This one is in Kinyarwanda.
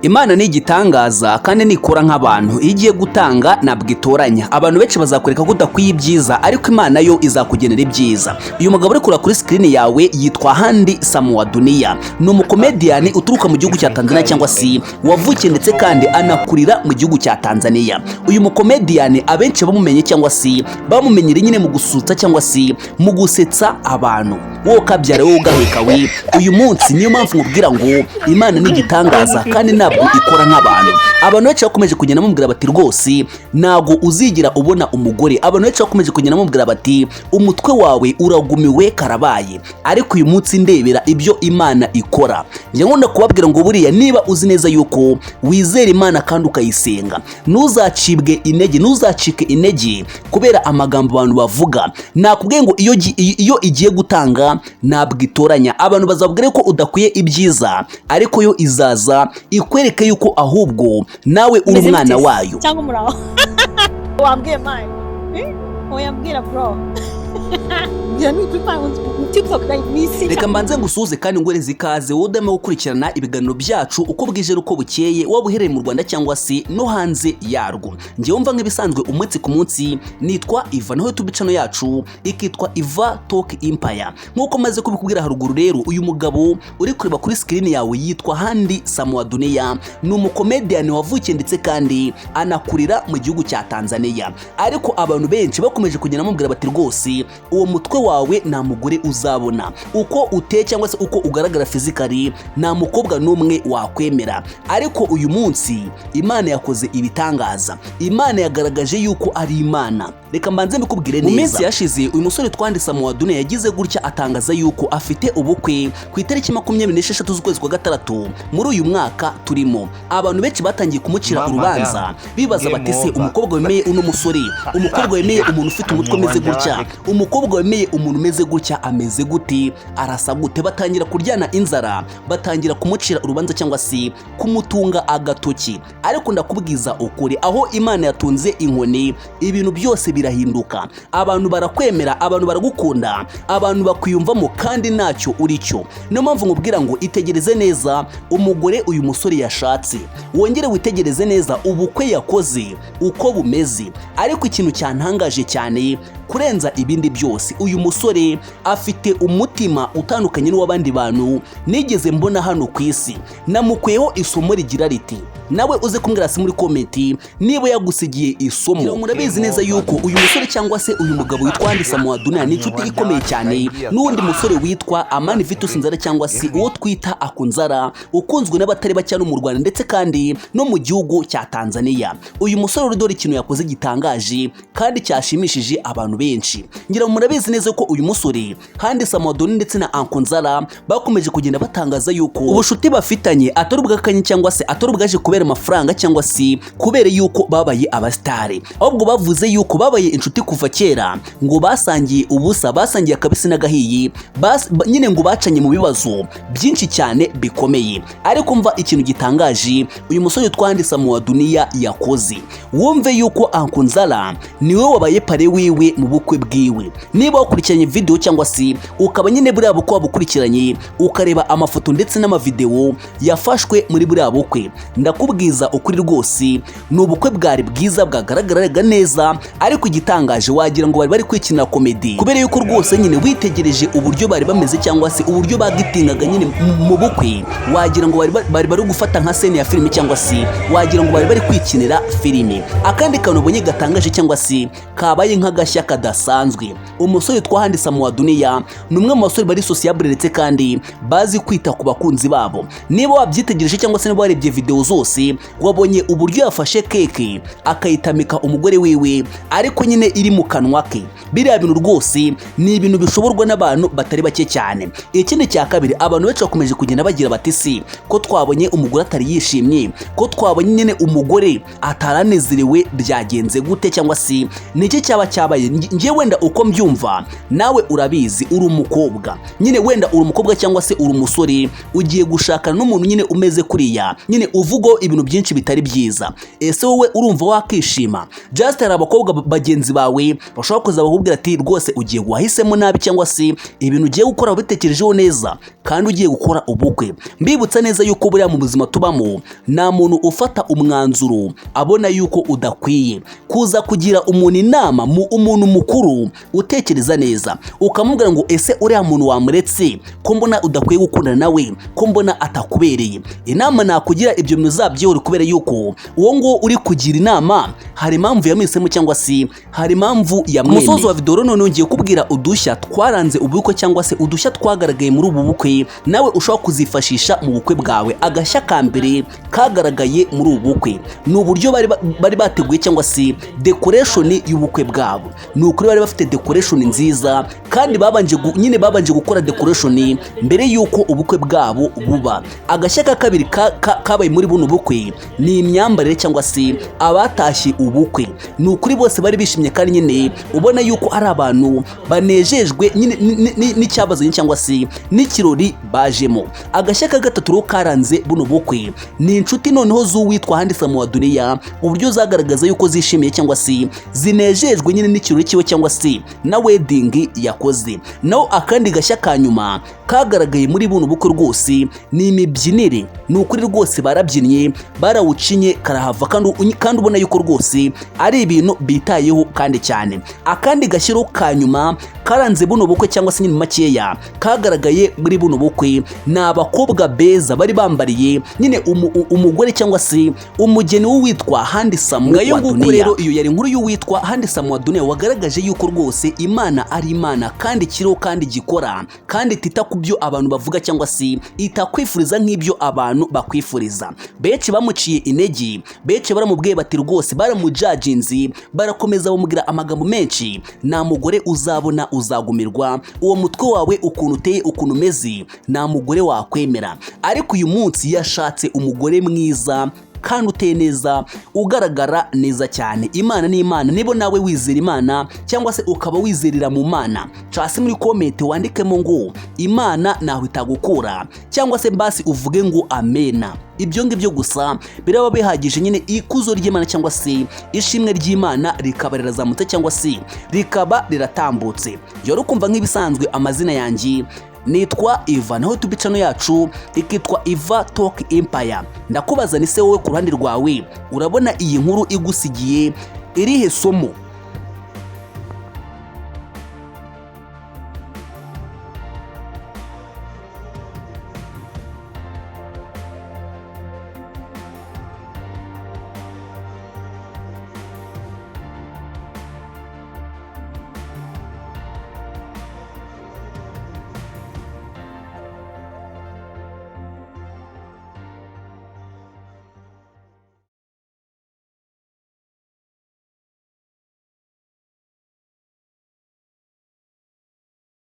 Imana ni igitangaza kandi nikora nk'abantu igiye gutanga ntabwo itoranya. Abantu benshi bazakwereka ko udakwiye ibyiza ariko Imana yo izakugenera ibyiza. Uyu mugabo uri kuri screen yawe yitwa Handsame wa DUNIA. Ni umukomedian uturuka mu gihugu cya Tanzania cyangwa se wavukiye ndetse kandi anakurira mu gihugu cya Tanzania. Uyu mukomedian abenshi bamumenye cyangwa se bamumenyere nyine mu gusutsa cyangwa se mu gusetsa abantu. Wowe kabyara wowe ugaheka we. Uyu munsi niyo mpamvu nkubwira ngo Imana ni igitangaza kandi ntabwo ikora nk'abantu. Abantu benshi bakomeje kugenda bamubwira bati rwose ntago uzigira ubona umugore. Abantu benshi bakomeje kugenda bamubwira bati umutwe wawe uragumiwe karabaye. Ariko uyu munsi ndebera ibyo Imana ikora. Njye nkunda kubabwira ngo buriya niba uzi neza yuko wizera Imana kandi ukayisenga, ntuzacibwe intege, ntuzacike intege kubera amagambo abantu bavuga. Nakubwiye ngo iyo igiye gutanga ntabwo itoranya. Abantu bazabwire ko udakwiye ibyiza ariko yo izaza ikwereke yuko ahubwo nawe uri umwana wayo. Cyangwa muraho wambwiye mine oyambwira bro Reka mbanze ngusuze kandi ngwereze ikaze wowe udame gukurikirana ibiganiro byacu uko bwije uko bukeye, waba uhereye mu Rwanda cyangwa se no hanze yarwo. Ngiye wumva nk'ibisanzwe umunsi ku munsi nitwa Iva, naho YouTube channel yacu ikitwa Iva Talk Empire. Nkuko maze kubikubwira haruguru rero, uyu mugabo uri kureba kuri screen yawe yitwa Handsame wa DUNIA. Ni umukomedian wavukiye ndetse kandi anakurira mu gihugu cya Tanzania. Ariko abantu benshi bakomeje kugenda bamubwira bati rwose uwo mutwe wawe nta mugore uzabona, uko uteye cyangwa se uko ugaragara physically nta mukobwa n'umwe wakwemera. Ariko uyu munsi Imana yakoze ibitangaza. Imana yagaragaje yuko ari Imana. Reka mbanze mbikubwire neza. Mu minsi yashize uyu musore Handsame wa DUNIA yagize gutya atangaza yuko afite ubukwe ku itariki 26 z'ukwezi kwa gatandatu muri uyu mwaka turimo. Abantu benshi batangiye kumucira urubanza bibaza bati se umukobwa wemeye uno musore, umukobwa wemeye umuntu ufite umutwe umeze gutya, umukobwa wemeye umuntu umeze gutya ameze gute, arasa gute? Batangira kuryana inzara, batangira kumucira urubanza cyangwa se kumutunga agatoki. Ariko ndakubwiza ukuri, aho Imana yatunze inkoni ibintu byose birahinduka. Abantu barakwemera, abantu baragukunda, abantu bakwiyumvamo kandi ntacyo uri cyo. Niyo mpamvu nkubwira ngo itegereze neza umugore uyu musore yashatse, wongere witegereze neza ubukwe yakoze uko bumeze. Ariko ikintu cyantangaje cyane kurenza ibindi byose, uyu musore afite umutima utandukanye n'uw'abandi bantu nigeze mbona hano ku isi. Namukweho isomo rigira riti, nawe uze kumbwira hasi muri komenti niba yagusigiye isomo. Murabizi neza yuko uyu musore cyangwa se uyu mugabo witwa Handsame wa DUNIA ni inshuti ikomeye cyane n'undi musore witwa Amani Vitus cyangwa se uwo twita Akunzara, ukunzwe n'abatari bake no mu Rwanda ndetse kandi no mu gihugu cya Tanzania. Uyu musore uri dore ikintu yakoze gitangaje kandi cyashimishije abantu benshi. Ngira murabizi neza ko uyu musore Handsame wa DUNIA ndetse na Akunzara bakomeje kugenda batangaza yuko ubushuti bafitanye atari ubwakanye cyangwa se atari ubwaje kubera amafaranga cyangwa se kubera yuko babaye abastare, ahubwo bavuze yuko babaye inshuti kuva kera, ngo basangiye ubusa, basangiye akabisi n'agahiye, nyine ngo bacanye mu bibazo byinshi cyane bikomeye. Ariko mva ikintu gitangaje uyu musore Handsame wa DUNIA yakoze. Wumve yuko Akunzara niwe wabaye pare wiwe mu bukwe bwiwe. Niba ukurikiranye video cyangwa se ukaba nyine buriya bukwe wabukurikiranye ukareba amafoto ndetse n'amavideo yafashwe muri buriya bukwe, ndakubwiza ukuri rwose ni ubukwe bwari bwiza, bwagaragaraga neza. Ariko igitangaje wagira ngo bari kwikinira komedi, kubera yuko rwose nyine witegereje uburyo bari bameze cyangwa se uburyo bagitingaga nyine mu bukwe, wagira ngo bari gufata nka scene ya filime cyangwa se wagira ngo bari kwikinira filime. Akandi kantu ubonye gatangaje cyangwa se kabaye nk'agashya kadasanzwe, umusore Handsame wa DUNIA ni umwe mu basore bari sociable ndetse kandi bazi kwita ku bakunzi babo. Niba wabyitegereje cyangwa se niba warebye video zose, wabonye uburyo yafashe keke akayitamika umugore wiwe ariko nyine iri mu kanwa ke. Biriya bintu rwose ni ibintu bishoborwa n'abantu batari bake cyane. Ikindi cya kabiri, abantu benshi bakomeje kugenda bagira bati si ko twabonye umugore atari yishimye, ko twabonye nyine umugore ataranezerewe, byagenze gute cyangwa se niki cyaba cyabaye? ngiye wenda uko mbyumva nawe urabizi uri umukobwa nyine wenda uri umukobwa cyangwa se uri umusore ugiye gushakana n'umuntu nyine umeze kuriya nyine uvugo ibintu byinshi bitari byiza ese wowe urumva wakishima just hari abakobwa bagenzi bawe bashobora kuza bakubwira ati rwose ugiye guhahisemo nabi cyangwa se ibintu ugiye gukora ubitekerejeho neza kandi ugiye gukora ubukwe mbibutsa neza yuko buriya mu buzima tubamo nta muntu ufata umwanzuro abona yuko udakwiye kuza kugira umuntu inama umuntu mukuru utekereza neza ukamubwira ngo ese uriya muntu wamuretse ko mbona udakwiye gukundana nawe ko mbona atakubereye inama nakugira ibyo bintu uzabyihore kubera yuko uwo ngo uri kugira inama hari impamvu yamwisemo cyangwa se hari impamvu yamwemeye. Umusozi wa video none ngiye kubwira udushya twaranze ubukwe cyangwa se udushya twagaragaye muri ubu bukwe nawe ushobora kuzifashisha mu bukwe bwawe. Agashya ka mbere kagaragaye muri ubu bukwe ni uburyo bari bateguye cyangwa se decoration y'ubukwe bwabo. Ni ukuri bari bafite decoration nziza kandi babanje gukora decoration mbere yuko ubukwe bwabo buba. Agashya ka kabiri kabaye muri buno bukwe ni imyambarire cyangwa se abatashye ubukwe. Ni ukuri bose bari bishimye kandi nyine ubona yuko ari abantu banejejwe n'icyabazanye cyangwa se n'ikirori bajemo. Agashya ka gatatu karanze buno bukwe ni inshuti noneho z'uwitwa Handsame wa DUNIA, uburyo zagaragaza yuko zishimiye cyangwa se zinejejwe nyine n'ikirori cyiwe cyangwa se na wedding yakoze. Naho akandi gashya ka nyuma kagaragaye muri buno bukwe rwose ni imibyinire. Ni ukuri rwose barabyinnye barawucinye karahava kandi ubona yuko rwose ari ibintu bitayeho kandi cyane. Akandi gashyiro ka nyuma karanze buno bukwe cyangwa se nyine makeya kagaragaye muri buno bukwe ni abakobwa beza bari bambariye nyine umugore cyangwa se umugeni w'uwitwa Handsame wa DUNIA. Rero iyo yari inkuru y'uwitwa Handsame wa DUNIA wagaragaje yuko rwose Imana ari Imana kandi kiriho kandi gikora kandi tita ku byo abantu bavuga cyangwa se itakwifuriza nk'ibyo abantu bakwifuriza. Benshi bamuciye intege, benshi baramubwiye bati rwose baramujajinze barakomeza bamugira amagambo menshi, nta mugore uzabona uzagumirwa, uwo mutwe wawe ukuntu uteye ukuntu umeze nta mugore wakwemera. Ariko uyu munsi yashatse umugore mwiza kandi uteye neza ugaragara neza cyane. Imana ni Imana. Nibo nawe wizera Imana cyangwa se ukaba wizerera mu Mana, hasi muri comment wandikemo ngo Imana naho itagukura cyangwa se basi uvuge ngo amena. Ibyo ngibyo gusa biraba bihagije nyine ikuzo ry'Imana cyangwa se ishimwe ry'Imana rikaba rirazamutse cyangwa se rikaba riratambutse. Yo rukumva nk'ibisanzwe amazina yanjye nitwa Iva, naho tubicano yacu ikitwa Iva Talk Empire. Ndakubaza ni se wowe ku ruhande rwawe urabona iyi nkuru igusigiye irihe somo?